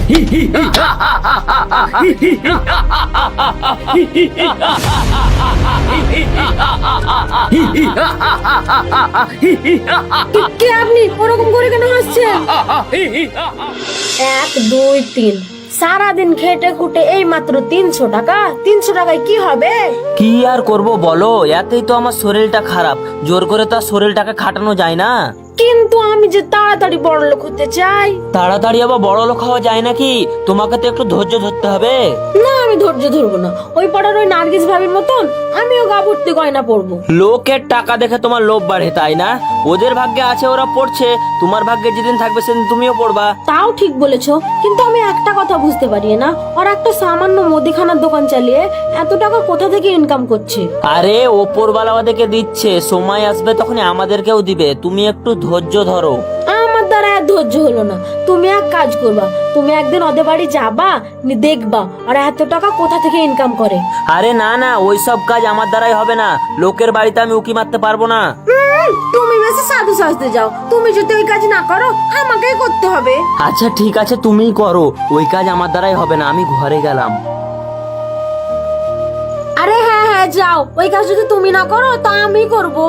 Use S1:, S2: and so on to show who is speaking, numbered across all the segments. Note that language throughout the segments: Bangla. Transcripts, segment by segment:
S1: কে আপনি ওরকম করে কেন হাসছেন? 1 2 3 সারাদিন খেটে খুটে এই মাত্র 300 টাকা। 300 টাকায় কি হবে?
S2: কি আর করব বলো, এতেই তো আমার শরীরটা খারাপ। জোর করে তো আর শরীরটাকে খাটানো যায় না।
S1: কিন্তু আমি যে তাড়াতাড়ি বড়লোক হতে চাই।
S2: তাড়াতাড়ি আবার বড় লোক হওয়া যায় নাকি? তোমাকে তো একটু ধৈর্য ধরতে হবে।
S1: না, আমি ধৈর্য ধরবো না। ওই পাড়ার ওই নার্গিস ভাবির মতন আমিও গা ভর্তি গয়না পরবো।
S2: লোকের টাকা দেখে তোমার লোভ বাড়ে, তাই না? ওদের ভাগ্যে আছে, ওরা পড়ছে। তোমার ভাগ্যে যেদিন থাকবে সেদিন তুমিও পড়বা।
S1: তাও ঠিক বলেছো, কিন্তু আমি একটা কথা বুঝতে পারি না, ওর একটা সামান্য মুদিখানার দোকান চালিয়ে এত টাকা কোথা থেকে ইনকাম করছে?
S2: আরে ওপরওয়ালা ওদেরকে দিচ্ছে, সময় আসবে তখন আমাদেরকেও দিবে। তুমি একটু ধৈর্য ধরো।
S1: আমার দ্বারা আর ধৈর্য হলো না। তুমি এক কাজ করবা, তুমি একদিন ওদের বাড়ি যাবা, দেখবা আর এত টাকা কোথা থেকে ইনকাম করে।
S2: আরে না না, ওইসব কাজ আমার দ্বারাই হবে না। লোকের বাড়িতে আমি উকি মারতে পারবো না।
S1: তুমি বেশি সাধু সাজতে যাও। তুমি যদি ওই কাজ না করো আমাকেই করতে হবে।
S2: আচ্ছা ঠিক আছে, তুমিই করো। ওই কাজ আমার দ্বারাই হবে না। আমি ঘরে গেলাম।
S1: আরে হ্যাঁ হ্যাঁ যাও, ওই কাজ যদি তুমি না করো তা আমি করবো।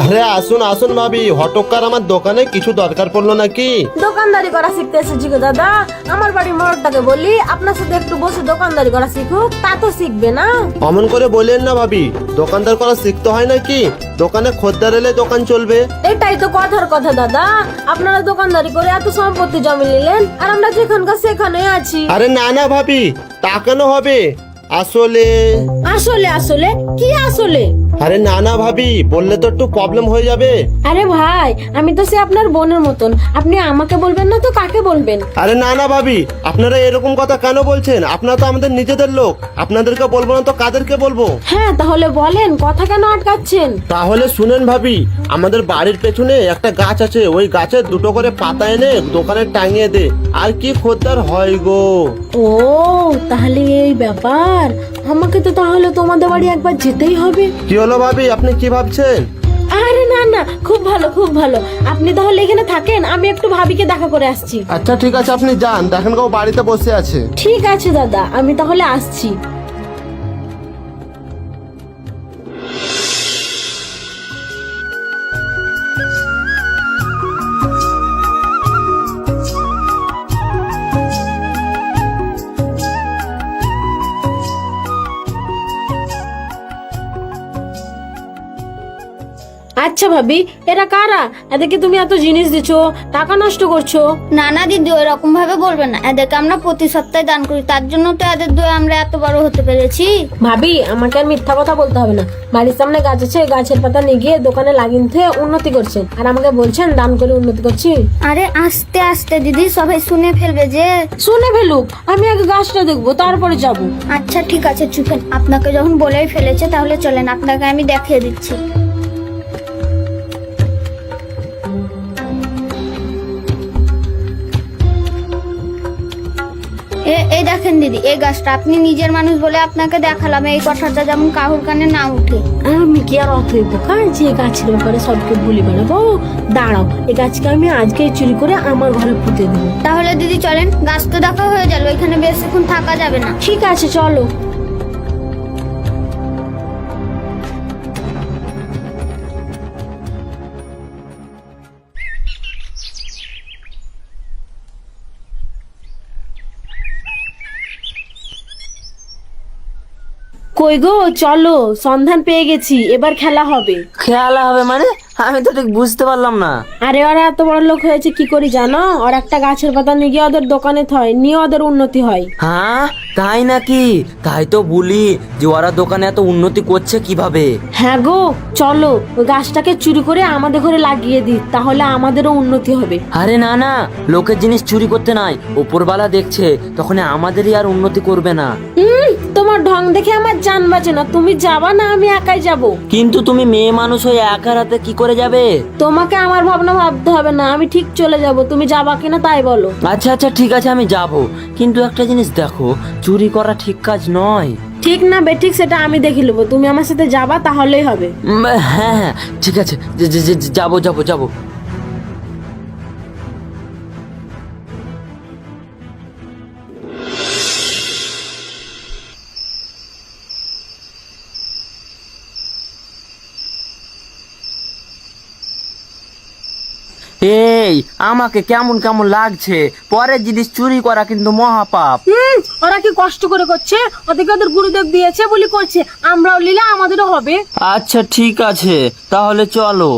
S3: আরে আসুন আসুন ভাবি, হঠাৎ আমার দোকানে কিছু দরকার পড়লো নাকি?
S1: দোকানদারি করা শিখতে এসেছি গো দাদা। আমার বাড়ির মোড়টাকে বলি আপনার সাথে একটু বসে দোকানদারি করা শিখুক, তা তো শিখবে না।
S3: অমন করে বলেন না ভাবি, দোকানদার করা শিখতে হয় নাকি? দোকানে খদ্দের এলে দোকান চলবে।
S1: এটাই তো কথার কথা দাদা। আপনারা দোকানদারি করে এত সম্পত্তি জমি নিলেন আর আমরা যেখানকার সেখানে আছি।
S3: আরে না না ভাবি, তা কেন হবে? আসলে
S1: আসলে আসলে কি আসলে?
S3: আরে না না ভাবি, বললে তো একটু প্রবলেম হয়ে যাবে।
S1: আরে ভাই, আমি তো সে আপনার বোনের মতন, আপনি আমাকে বলবেন না তো কাকে বলবেন?
S3: আরে না না ভাবি, আপনারা এরকম কথা কেন বলছেন? আপনারা তো আমাদের নিজেদের লোক, আপনাদেরকে বলবো না তো কাদেরকে বলবো?
S1: হ্যাঁ তাহলে বলেন, কথা কেন আটকাচ্ছেন?
S3: তাহলে শুনেন ভাবি, আমাদের বাড়ির পেছনে একটা গাছ আছে, ওই গাছের দুটো করে পাতা এনে দোকানে টাঙিয়ে দে, আর কি খদ্দের হয় গো।
S1: ও তাহলে এই ব্যাপার। আমাকে তো তাহলে তোমাদের বাড়ি একবার যেতেই হবে।
S3: কি হলো ভাবি, আপনি কি ভাবছেন?
S1: আরে না না, খুব ভালো খুব ভালো। আপনি তাহলে এখানে থাকেন, আমি একটু ভাবিকে দেখা করে আসছি।
S3: আচ্ছা ঠিক আছে, আপনি যান, দেখেন কেউ বাড়িতে বসে আছে।
S1: ঠিক আছে দাদা, আমি তাহলে আসছি। আচ্ছা ভাবি, এরা কারা? এদেরকে তুমি এত জিনিস দিছো, টাকা নষ্ট করছো।
S4: না না দিদি, ওইরকম ভাবে বলবেন না। এদেরকে আমরা প্রতি সপ্তাহে দান করি, তার জন্য তো এদের দয়ে আমরা এত বড় হতে পেরেছি।
S1: ভাবি, আমাকে আর মিথ্যা কথা বলতে হবে না। বাড়ির সামনে গাছ আছে, গাছের পাতা নিয়ে গিয়ে দোকানে লাগিয়ে দিয়ে উন্নতি করছেন, আর আমাকে বলছেন দান করে উন্নতি করছি।
S4: আরে আস্তে আস্তে দিদি, সবাই শুনে ফেলবে যে।
S1: শুনে ফেলুক, আমি আগে গাছটা দেখবো তারপরে যাবো।
S4: আচ্ছা ঠিক আছে, চুপেন। আপনাকে যখন বলেই ফেলেছে তাহলে চলেন, আপনাকে আমি দেখিয়ে দিচ্ছি। এই দেখেন দিদি, এই গাছটা আপনি নিজের মানুষ বলে আপনাকে দেখালাম। এই কথাটা যেমন কাহুর কানে না উঠে।
S1: আমি কি আর অতই বোকা যে গাছের ব্যাপারে সবকে বলি বেড়াবো? দাঁড়াও, এই গাছকে আমি আজকেই চুরি করে আমার ঘরে পুঁতে দেবো।
S4: তাহলে দিদি চলেন, গাছ তো দেখা হয়ে গেল, এখানে বেশিক্ষণ থাকা যাবে না।
S1: ঠিক আছে চলো। কই গো, চলো, সন্ধান পেয়ে গেছি, এবার খেলা হবে।
S2: খেলা হবে মানে? আমি তো ঠিক বুঝতে পারলাম না।
S1: আরে ওরা এত বড় লোক হয়েছে কি করি জানো? ওর একটা গাছের পাতা নিয়ে গিয়ে ওদের দোকানে থয়, নিয়ে ওদের উন্নতি হয়।
S2: হ্যাঁ তাই নাকি? তাই তো বলি যে ওরা দোকানে এত উন্নতি করছে কিভাবে।
S1: হ্যাঁ গো, চলো ওই গাছটাকে চুরি করে আমাদের ঘরে লাগিয়ে দিই, তাহলে আমাদেরও উন্নতি হবে।
S2: আরে না না, লোকের জিনিস চুরি করতে নাই, ওপরওয়ালা দেখছে, তখন আমাদেরই আর উন্নতি করবে না।
S1: তোমার ঢং দেখে আমার জান বাঁচে না। তুমি যাবা না আমি একাই যাব?
S2: কিন্তু তুমি মেয়ে মানুষ হয়ে একা রাতে কি করে যাবে?
S1: তোমাকে আমার ভাবনা ভাবতে হবে না, আমি ঠিক চলে যাব। তুমি যাবা কিনা তাই বলো।
S2: আচ্ছা আচ্ছা ঠিক আছে, আমি যাব, কিন্তু একটা জিনিস দেখো, চুরি করা ঠিক কাজ নয়।
S1: ঠিক না বেঠিক সেটা আমি দেখে নেবো, তুমি আমার সাথে যাবা তাহলেই হবে।
S2: হ্যাঁ হ্যাঁ ঠিক আছে, যাবো যাবো যাবো। এই আমাকে কেমন কেমন লাগছে, পরের জিনিস চুরি করা কিন্তু মহাপাপ।
S1: ওরা কি কষ্ট করে করছে, ওদেরকে ওদের গুরুদেব দিয়েছে বলি করছে, আমরাও নিলে আমাদেরও হবে।
S2: আচ্ছা ঠিক আছে তাহলে চলো।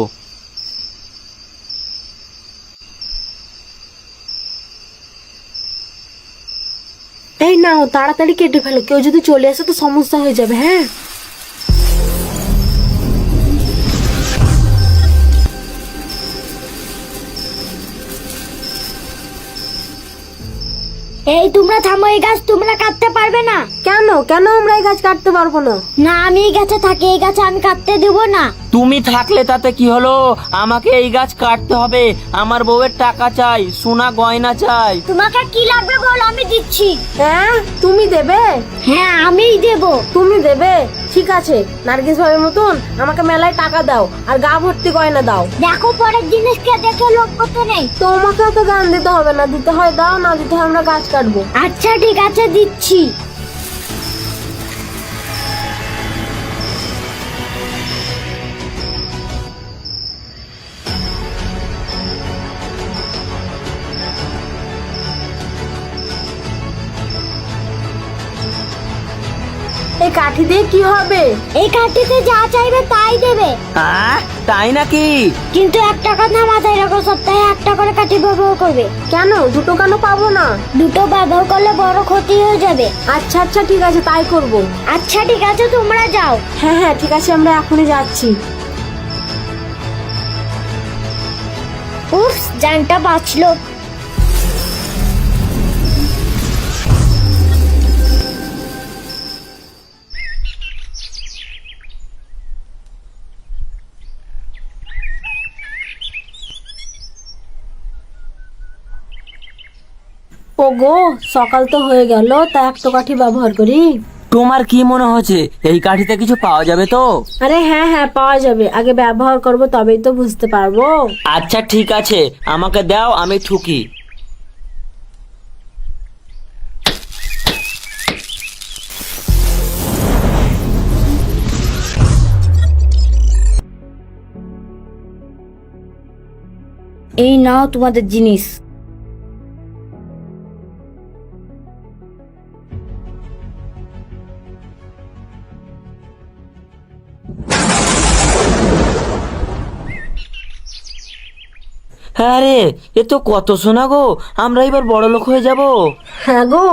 S1: এই নাও তাড়াতাড়ি কেটে ফেলো, কেউ যদি চলে আসে তো সমস্যা হয়ে যাবে। হ্যাঁ
S4: এই তোমরা থামো, এই গাছ তোমরা কাটতে পারবে না।
S1: কেন কেন আমরা এই গাছ কাটতে পারবো না?
S4: না আমি এই গাছে থাকি, এই গাছে আমি কাটতে দেব না।
S2: তুমি থাকলে তাতে কি হলো, আমাকে এই গাছ কাটতে হবে, আমার বউয়ের টাকা চাই, সোনা গয়না চাই।
S4: তোমাকে কি লাগবে বল, আমি দিচ্ছি।
S1: হ্যাঁ তুমি দেবে?
S4: হ্যাঁ আমিই দেব।
S1: তুমি দেবে? ঠিক আছে, নার্গিস ভাইয়ের মতন আমাকে মেলায় টাকা দাও আর গা ভর্তি গয়না দাও।
S4: দেখো পরের জিনিসকে দেখে লোভ করতে নেই।
S1: তোমাকেও তো গান দিতে হবে না, দিতে হয় দাও, না দিতে হয় আমরা গাছ কাটবো।
S4: আচ্ছা ঠিক আছে দিচ্ছি।
S1: এই কাঠি দিয়ে কি হবে?
S4: এই কাঠিতে যা চাইবে তাই দেবে,
S2: হ্যাঁ তাই নাকি?
S4: কিন্তু একটা কথা মাথায় রাখো, সপ্তাহে একটা করে কাঠি ব্যবহার করবে।
S1: কেন দুটো কেন পাবো না?
S4: দুটো ব্যবহার করলে বড় ক্ষতি হয়ে যাবে।
S1: আচ্ছা আচ্ছা ঠিক আছে তাই করব।
S4: আচ্ছা ঠিক আছে তোমরা যাও।
S1: হ্যাঁ হ্যাঁ ঠিক আছে, আমরা এখনই যাচ্ছি।
S4: উফ জানটা বাঁচলো।
S1: ওগো সকাল তো হয়ে গেল, তা একটা কাঠি ব্যবহার করি।
S2: তোমার কি মনে হচ্ছে এই কাঠিতে কিছু পাওয়া যাবে তো?
S1: আরে হ্যাঁ হ্যাঁ পাওয়া যাবে, আগে ব্যবহার করব তবেই তো বুঝতে পারবো।
S2: আচ্ছা ঠিক আছে আমাকে দাও, আমি ঠুকি।
S4: এই নাও তোমাদের জিনিস।
S2: আরে এ তো কত সোনা গো, আমরা এবার বড় লোক হয়ে যাব।
S1: হ্যাঁ গো,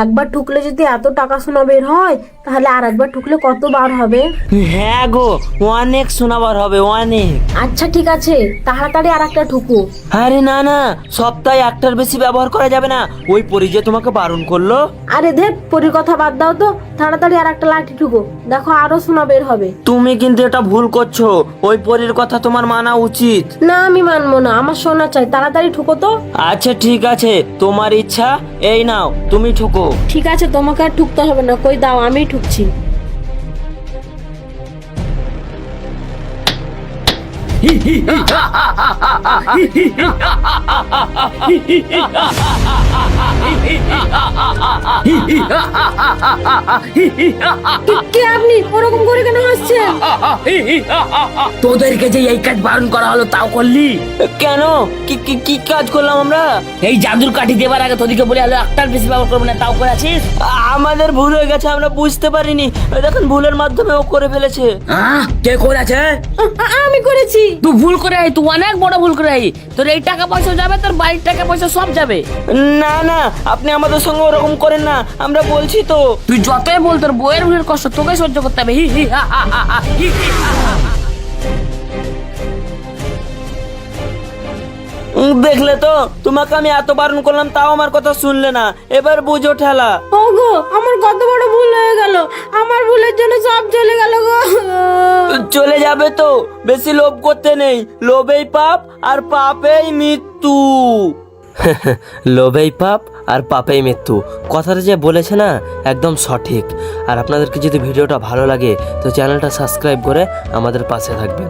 S1: একবার ঠুকলে যদি এত টাকা সোনা বের হয় তাহলে আর একবার ঠুকলে কত বার হবে?
S2: হ্যাঁ গো, অনেক সোনাবার হবে অনেক।
S1: আচ্ছা ঠিক আছে, তাড়াতাড়ি আর একটা ঠুকু।
S2: আরে না না, সপ্তাহে একটার বেশি ব্যবহার করা যাবে না, ওই পরি যে তোমাকে বারণ করলো।
S1: আরে ধের পরির কথা বাদ দাও তো, তাড়াতাড়ি আর একটা লাঠি ঠুকো, দেখো আরো সোনা বের হবে।
S2: তুমি কিন্তু এটা ভুল করছো, ওই পরির কথা তোমার মানা উচিত।
S1: না আমি মানবো না, আমার সোনা চাই, তাড়াতাড়ি ঠুকো তো।
S2: আচ্ছা ঠিক আছে তোমার ইচ্ছা, এই নাও তুমি ঠুকো।
S1: ঠিক আছে তোমাকে আর ঠুকতে হবে না, কই দাও আমি ঠুকছি। কে আপনি ওরকম করে কেন হাসছেন?
S5: তোদেরকে যে এই কাজ বারণ করা হলো তাও করলি?
S2: কেন কি কি কি কাজ করলাম আমরা?
S5: এই জাদুর কাঠি দেবার আগে তোদেরকে বলে আলো একটার বেশি ব্যবহার করবে না, তাও করেছিস?
S2: আমাদের ভুল হয়ে গেছে, আমরা বুঝতে পারিনি, ওই দেখুন ভুলের মাধ্যমে ও করে ফেলেছে।
S5: হ্যাঁ কে করেছে?
S1: আমি করেছি।
S5: তুই ভুল করে আই, তুই অনেক বড় ভুল করে আই। তোর এই টাকা পয়সা যাবে, তোর বাড়ির টাকা পয়সা সব যাবে।
S2: না না আপনি আমাদের সঙ্গে ওরকম করেন না, আমরা বলছি তো।
S5: তুই যতই বল তোর বইয়ের ভুলের কষ্ট তোকে সহ্য করতে হবে। হি হি হা হা হা হা, হি হি হা হা হা।
S2: দেখলে তো, তোমাকে আমি এত বারণ করলাম তাও আমার কথা শুনলে না, এবার বুঝো ঠেলা।
S1: ওগো আমার কত বড় ভুল হয়ে গেল, আমার ভুলের জন্য সব চলে গেল গো।
S2: চলে যাবে তো, বেশি লোভ করতে নেই, লোভেই পাপ আর পাপেই মৃত্যু। লোভেই পাপ আর পাপেই মৃত্যু। কথাটা যে বলেছে না একদম সঠিক। আর আপনাদেরকে যদি ভিডিওটা ভালো লাগে তো চ্যানেলটা সাবস্ক্রাইব করে আমাদের পাশে থাকবেন।